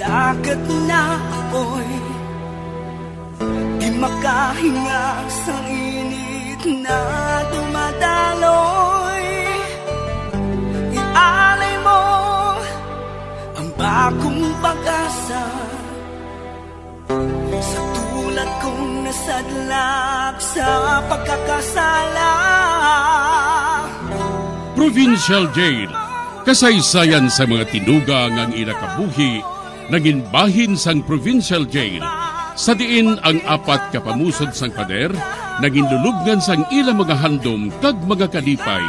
dagat na apoy, di makahinga sa init na dumadaloy. Ialay mo ang bagong pag-asa sa tulad kong nasadlak sa pagkakasala. Provincial Jail, kasaysayan sa mga tinugang ang inakabuhi, naging bahin sang Provincial Jail. Sa diin ang apat kapamusod sang pader, naging lulubngan sang ilang mga handom kag mga kalipay,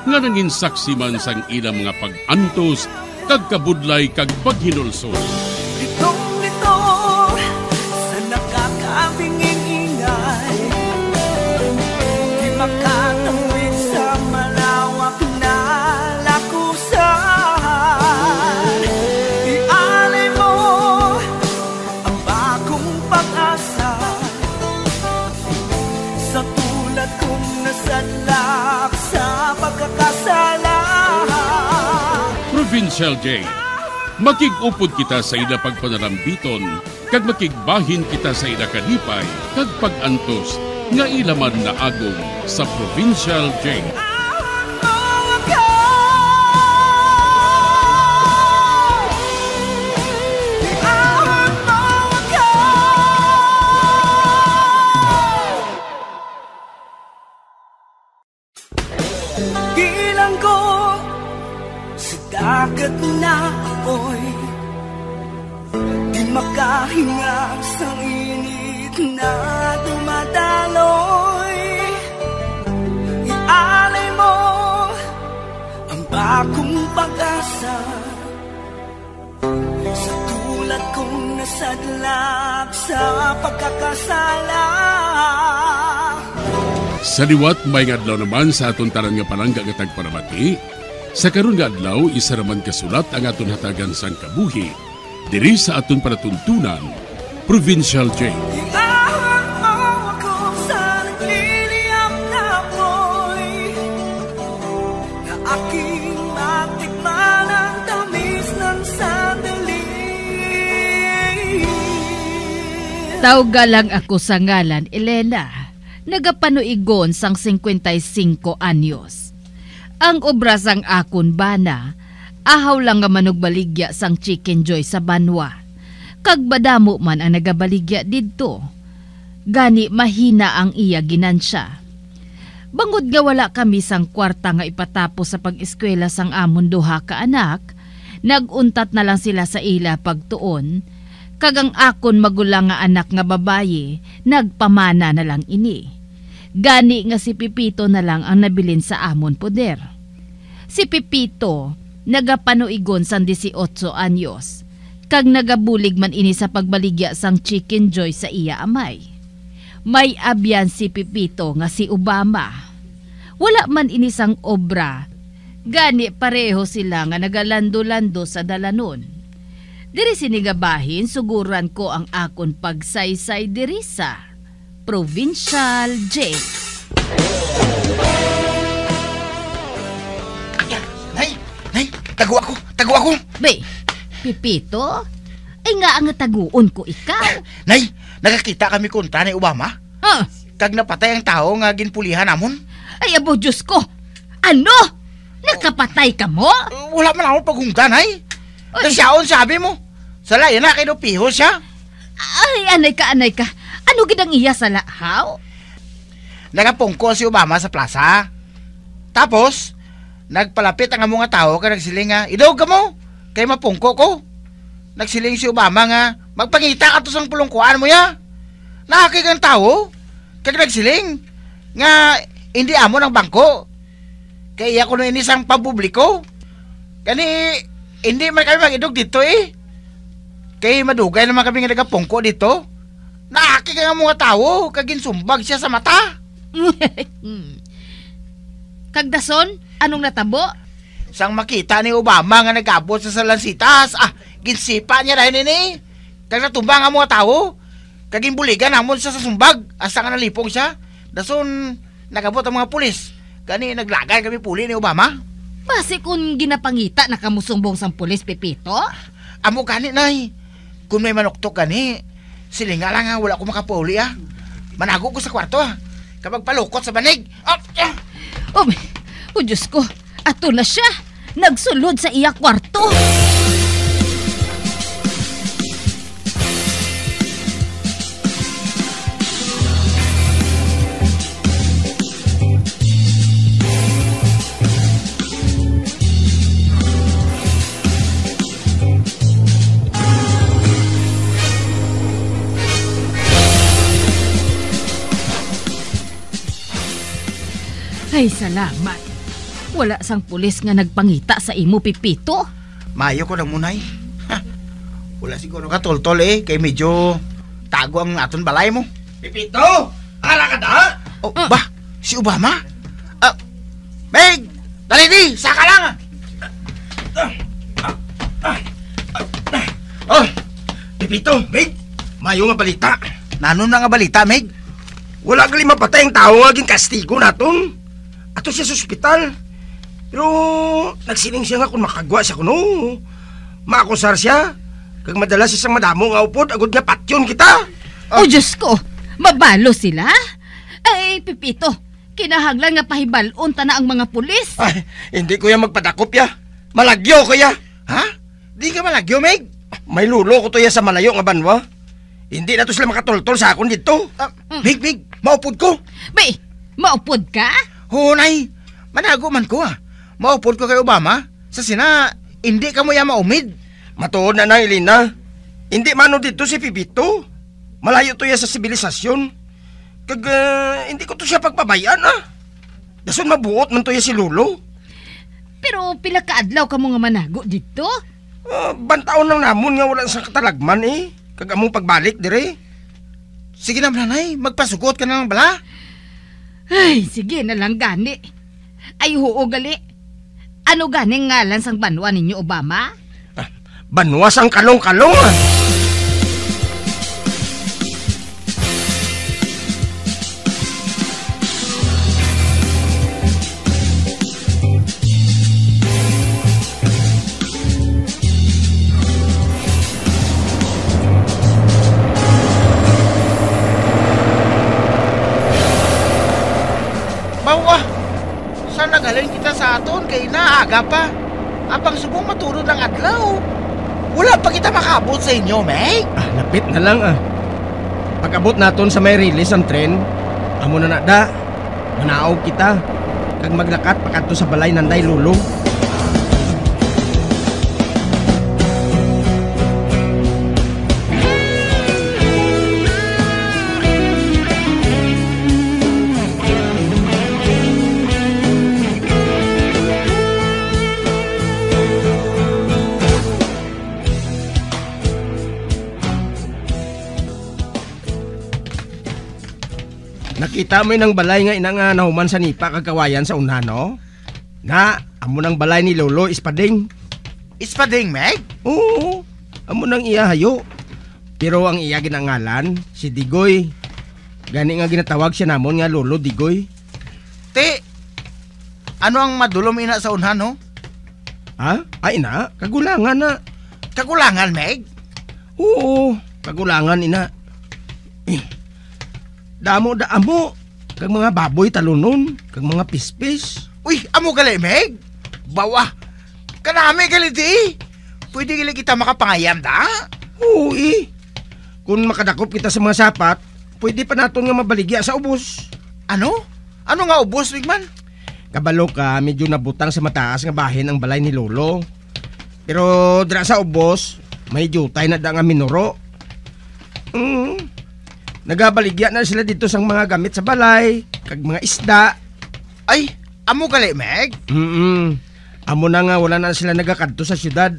nga naging saksi man sang ilang mga pag-antos, kag kabudlay kag paghinulsol. Litong-lito sa nakakabinging ingay, di makatawid sa malawak na lakusan. Ialay mo ang bagong pag-asa sa tulad kong nasadlak sa pagkakasala. Provincial Jail, makig-upod kita sa ila pagpanarambiton, kag makigbahin kita sa ila kalipay, kag pag-antos, nga ilaman na agong sa Provincial Jail. Bilang ko sa dagat na apoy, di makahinga sa init na dumadaloy. Ialay mo ang bagong pag-asa sa tulad kong nasadlak sa pagkakasala. Sa liwat may adlaw naman sa aton tanan nga palangga nga tagparamati. Sa karon nga adlaw isa raman kasulat ang aton hatagan sang kabuhi diri sa aton panatuntunan, Provincial Jail. Iahon mo ako sa nagliliyap na apoy, na aking matikman ang tamis ng sandali. Tawga lang ako sa ngalan, Elena. Nagapanuigon sang 55 anyos. Ang obra sang akon bana, ahaw lang nga manugbaligya sang Chicken Joy sa Banwa. Kag badamo man ang nagabaligya didto. Gani mahina ang iya ginansya. Bangod nga wala kami sang kwarta nga ipatapos sa pag-eskwela sang amon duha ka anak, naguntat na lang sila sa ila pagtuon. Kagang akon magulang nga anak nga babaye, nagpamana na lang ini. Gani nga si Pipito na lang ang nabilin sa amon poder. Si Pipito, nagapanuigon sang 18 anyos, kag nagabulig man ini sa pagbaligya sang Chicken Joy sa iya amay. May abyan si Pipito nga si Obama. Wala man ini sang obra, gani pareho sila nga nagalando-lando sa dalanon. Diri sinigabahin, suguran ko ang akon pagsaysay diri sa Provincial Jail. Nay, tago ako. Be, Pipito, ay nga ang taguon ko ikaw. Nay, nakakita kami kontra ni Obama. Kag napatay ang tao nga ginpulihan namon. Ay, abo Diyos ko. Ano? Nakapatay ka mo? Wala man ako paghunggan, Nay. Nasyaon sabi mo. Sala, yan na, kinupiho siya. Ay, anay ka. Ano gidang iya sa lahaw? Nagapungko si Obama sa plaza. Tapos, nagpalapit ang mga tao ka nagsiling nga, idog ka mo, kay mapungko ko. Nagsiling si Obama nga, magpangita ka to sang pulungkuan mo ya. Nakakig ang tao, kag nagsiling, nga hindi amo ng bangko. Kaya ako na inisang pampubliko. Kani, hindi man kami mag-idog dito eh. Kaya madugay naman kami nga nagapungko dito. Nakakig ang mga tao, kag insumbag siya sa mata. Kagdason, anong natabo? Sang makita ni Obama nga nagabot sa salansitas, ginsipa niya dahil nini. Kag natumbang ang mga tao, kag imbuligan namon siya sa sumbag, asa nga nalipong siya. Dason, nagabot ang mga pulis. Kani naglagay kami puli ni Obama. Base kung ginapangita na kamusumbong sang pulis, Pipito? Amo gani, Nay. Kung may manuktok gani, silinga lang wala ko makapauli Manago ko sa kwarto Kapag palukot sa banig. Oh, Diyos ko, ato na siya. Nagsulod sa iya kwarto. Ay, salamat. Wala sang pulis nga nagpangita sa imo, Pipito. Mayo ko na munay. Wala siguro ka tol-tol kay medyo tago ang aton balay mo. Pipito! Ara ka da? Ba? Si Obama? Meg! Dali di! Saka lang! Pipito, Meg! Mayo nga balita. Nanon na nga balita, Meg? Wala gali mapatay ang tao nga ginkastigo naton. Ato siya sa ospital. Pero nagsiling siya nga kung makagwa siya kuno. Maakusar siya. Kag madala siya sang madamo nga upod, agad nga patyon kita. Oh, Diyos ko! Mabalo sila? Ay, Pipito, kinahanglan nga pahibalon ta na ang mga pulis. Ay, hindi ko yan magpadakop ya. Malagyo ko ya. Ha? Di ka malagyo, Meg? May lulo ko to ya sa malayo nga banwa. Hindi na to sila makatultol sa akon dito. Meg, maupod ko. Bay, maupod ka? Hunay, manago man ko Maupod ko kay Obama. Sa sina, hindi ka mo ya maumid. Matuod na na, Elena. Hindi mano dito si Pipito. Malayo to ya sa sibilisasyon. Kag hindi ko to siya pagpabayaan Dason mabuot man to ya si Lolo. Pero pila ka adlaw ka mo nga manago dito? Bantaon lang namon nga wala sa katalagman Kag among pagbalik dire. Sige na, nanay, magpasugot ka na lang bala. Ay, sige na lang gani. Ay, huo gali. Ano ganing ngalan sang banwa ninyo, Obama? Banwas ang kalong-kalong Saan nagaling kita sa aton kay naaga pa? Apang subong matulog ng adlaw. Wala pa kita makabot sa inyo, Meg. Lapit na lang Pag-abot naton sa may release ang tren, amo na da. Manaog kita. Kag maglakat pakadto sa balay nanday Lolo. Nakita mo ng balay nga inang nahuman sa nipa kagawayan sa una, no? Na, amo ng balay ni Lolo Ispading. Ispading, Meg? Oo, amo nang iya hayo. Pero ang iya ginangalan, si Digoy. Gani nga ginatawag siya namon nga Lolo Digoy. Te, ano ang madulom ina sa unha, no? Ha? Ay na, kagulangan na. Kagulangan, Meg? Oo, kagulangan ina. Damo, kag mga baboy talunon, kag mga pispis. Uy, amo gali, Meg? Bawa, kanami gali di. Pwede gali kita makapangayam da? Oo, Kung makadakop kita sa mga sapat, pwede pa naton nga mabaligya sa ubos. Ano? Ano nga ubos, Wigman? Kabalo ka, medyo nabutang sa mataas nga bahin ang balay ni Lolo. Pero dira sa ubos, may jutay na da nga minuro. Nagabaligya na sila dito sang mga gamit sa balay, kag mga isda. Ay, amo gali, Meg? Amo na nga wala na sila nagakadto sa syudad.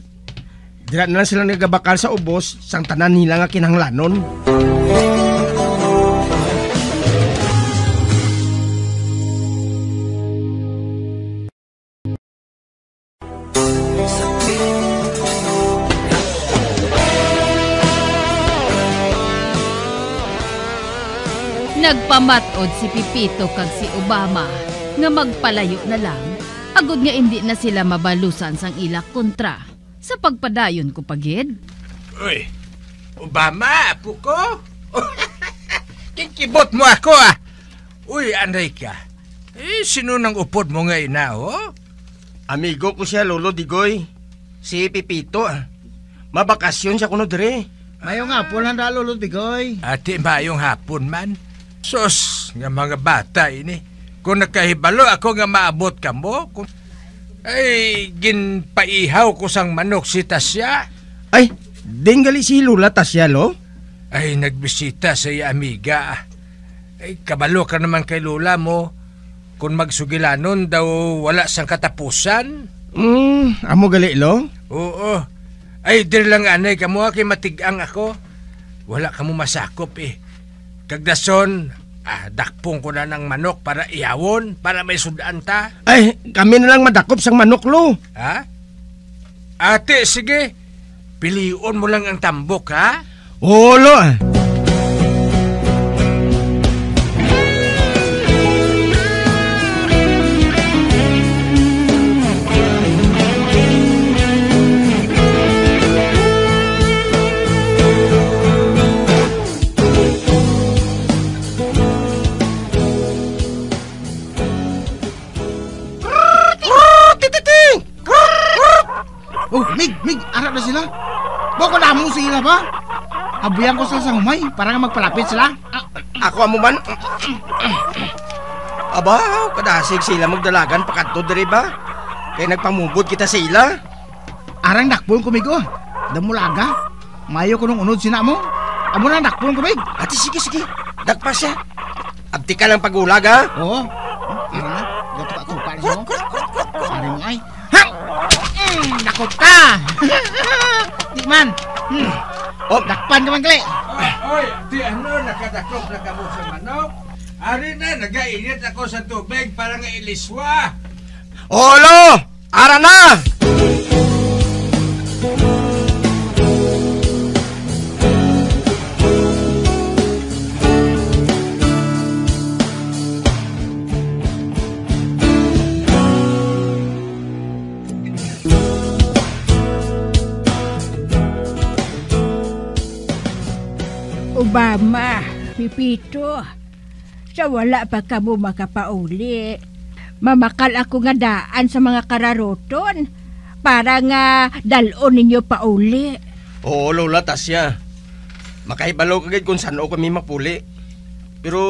Dira na lang sila nagabakal sa ubos sang tanan nila nga kinahanglanon. Nagpamatod si Pipito kag si Obama nga magpalayo na lang, agud nga hindi na sila mabalusan sang ilak kontra sa pagpadayon ko pagid. Uy, Obama, apo ko? Kikibot mo ako, ah. Uy, Enrica. Sino nang upod mo ngayon na, oh? Amigo ko siya, Lolo Digoy. Si Pipito, ah. Mabakasyon siya kuno dire. Mayo nga po lang Lolo Digoy. Ati mayong hapon man. Sos, nga mga bata ini. Kung nakahibalo ako nga maabot ka mo, ay ginpaihaw ko sang manok si Tasya. Ay, dinggali si Lula Tasya, lo? Ay, nagbisita sa iya amiga. Ay, kabalo ka naman kay Lula mo. Kung magsugilanon daw wala sang katapusan. Amo gali, lo? Oo. Ay, dir lang anay ka mo, kay matigang ako. Wala ka mo masakop eh. Kagdason, dakpong ko na ng manok para iyawon, para may sudaan ta. Ay, kami na lang madakop sang manok, lo. Ha? Ate, sige. Piliun mo lang ang tambok, ha? Oo, lo. Oh, Mig, arap na sila. Bako lamang sila ba? Abuyan ko sila sa humay para nga magpalapit sila. Ako amo man. Aba, kadasig sila magdalagan pakadto diri ba? Kay nagpamubod kita sa ila. Arang dakpon kumigo. Damulaga. Mayo ko nung unod sina mo. Amo lang dakpon kumig. Ati sige. Dakpa siya. Abti ka lang pagulag, ha? Oo. Ano na? Gato ka tupa na siya mo. Saring ay. Ha! Dakot ka! Di man. Oh, Dakpan ka man kali. Oy, di ano, nakadakop na kamo sa manok. Ari na, nagainit ako sa tubig para nga iliswa. Olo! Ara na! Obama, Pipito, sa wala pa ka mo makapauli. Mamakal ako nga daan sa mga kararoton para nga dalon ninyo pauli. Oo, Lola Tasya. Makahibalo kagad kung saan o kami mapuli. Pero,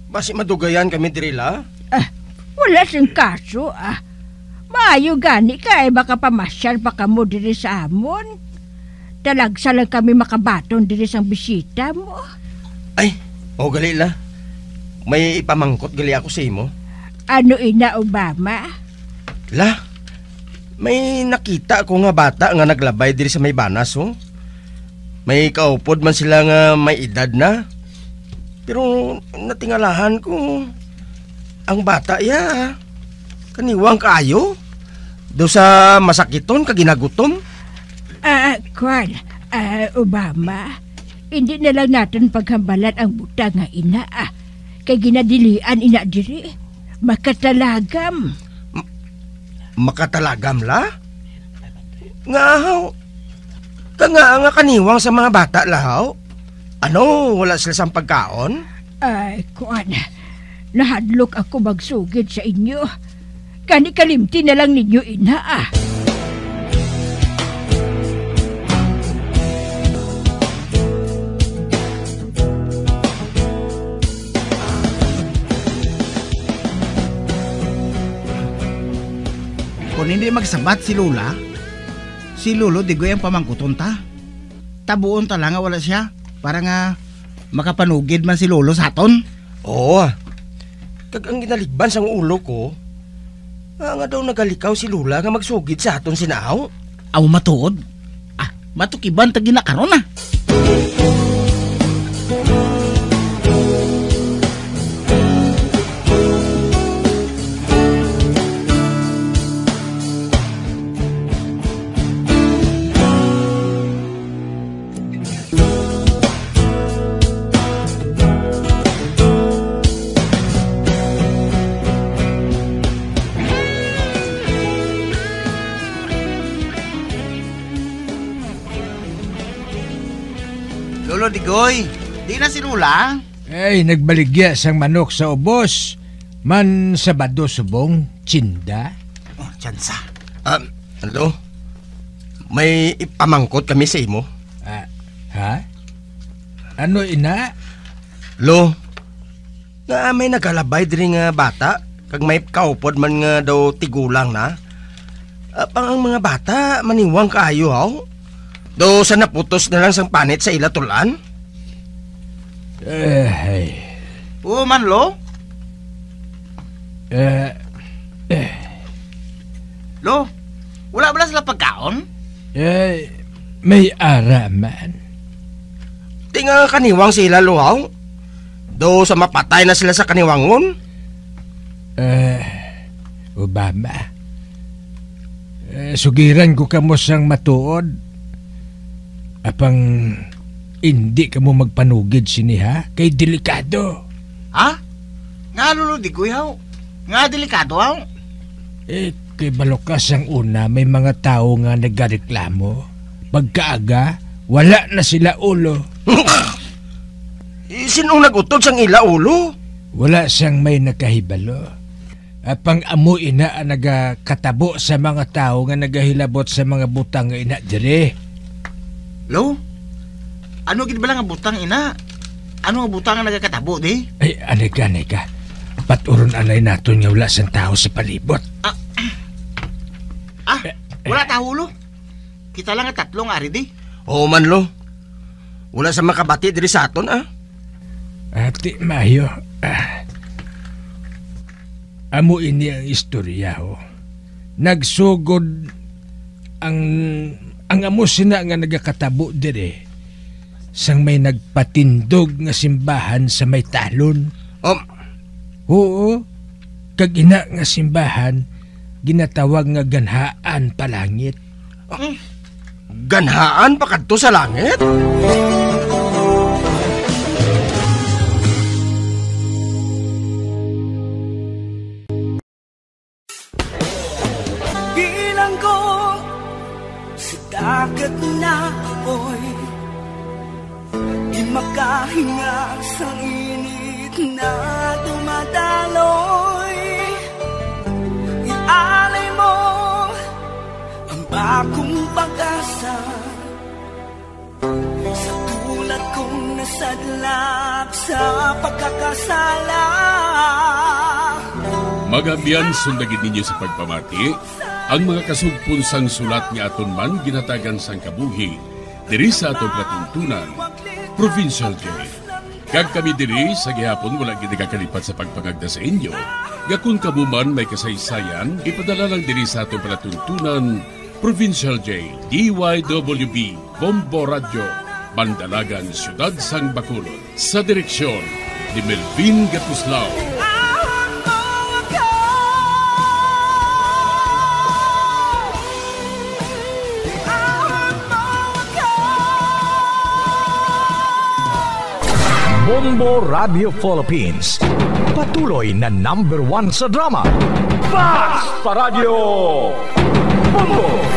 basi madugayan kami dirila. Wala sing kaso, Maayo gani kay baka pamasyal pa ka mo diri sa amon. Talagsa lang kami makabaton diri sang bisita mo. Ay, gali la. May ipamangkot gali ako sa imo. Ano ina, Obama? La, may nakita ako nga bata nga naglabay diri sa may banas, oh. May kaupod man sila nga may edad na. Pero natingalahan ko, ang bata ya, kaniwang kaayo. Daw sa masakiton, kaginagutom. Obama, hindi na lang natin paghambalan ang buta nga ina, Kay ginadilian ina diri. Makatalagam. Makatalagam la? Ngahaw. Nga kaniwang sa mga bata lahaw. Ano, wala sila sang pagkaon? Nahadlok ako magsugid sa inyo. Kani kalimti na lang ninyo ina, Kung hindi magsabat si Lula, si Lolo Digoy ang pamangkuton ta. Tabuon ta lang nga wala siya para nga makapanugid man si Lolo sa aton. Oo. Kag ang ginaligban sang ulo ko, nga daw nagalikaw si Lula nga magsugid sa aton sinaw. Aw matuod? Matukiban ta ginakaron na. Lolo Digoy, di na sinula. Ay, nagbaligya sang manok sa ubos. Man Sabado subong, tsinda. Oh, tsansa. Lo, may ipamangkot kami sa imo. Ha? Ano ina? Lo, nga may nagalabay diri nga bata, kag may kaupod man nga daw tigulang na. Pang ang mga bata, maniwang kaayo haw. Do sa naputos na lang sang panit sa ilatulan. Ay. Oo man, Lo. Lo, wala ba sila pagkaon? May araman. Tinga kaniwang sila, Lo haw. Do sa mapatay na sila sa kaniwangon. Obama. Sugiran ko kamo sang matuod. Apang hindi ka mo magpanugid siniha kay delikado. Ha? Nga Lolo Digoy haw? Nga delikado haw? Kay balokas ang una may mga tao nga nagreklamo. Pagkaaga, wala na sila ulo. Sinong nagutod sang ila ulo? Wala siyang may nakahibalo. Apang amo ina ang nagakatabo sa mga tao nga nagahilabot sa mga butang nga ina dire. Lo, ano gid ba lang ang butang ina? Ano ang butang nga nagakatabo di? Ay, anay ka. Paturon alay naton nga wala sang tao sa palibot. Wala tao Lo. Kita lang nga tatlong ari di. Oo man, Lo. Wala sa makabati diri sa aton, Ati Mayo, amo ini ang istorya ho. Nagsugod ang amo sina nga nagakatabo dire sang may nagpatindog nga simbahan sa may talon. Oo, kag ina nga simbahan ginatawag nga ganhaan palangit. Ganhaan pa kadto sa langit? Bilang ko sa dagat na apoy, di makahinga sa init na dumadaloy. Ialay mo ang bagong pag-asa sa tulad kong nasadlak sa pagkakasala. Magabiyan sundagin ninyo sa pagpamati ang mga kasugpon sang sulat nga aton man ginatagan sang kabuhi diri sa aton katuntunan, Provincial Jail. Kag kami diri sa gihapon wala gid kakalipat sa pagpangagda sa inyo. Gakun kamo man may kasaysayan, ipadala lang diri sa aton palatuntunan, Provincial Jail, DYWB, Bombo Radio, Bandalagan, Siyudad Sang Bacolod. Sa direksyon ni Melvin Gatuslao. Bombo Radio Philippines. Patuloy na #1 sa drama. Basta Radio Bombo!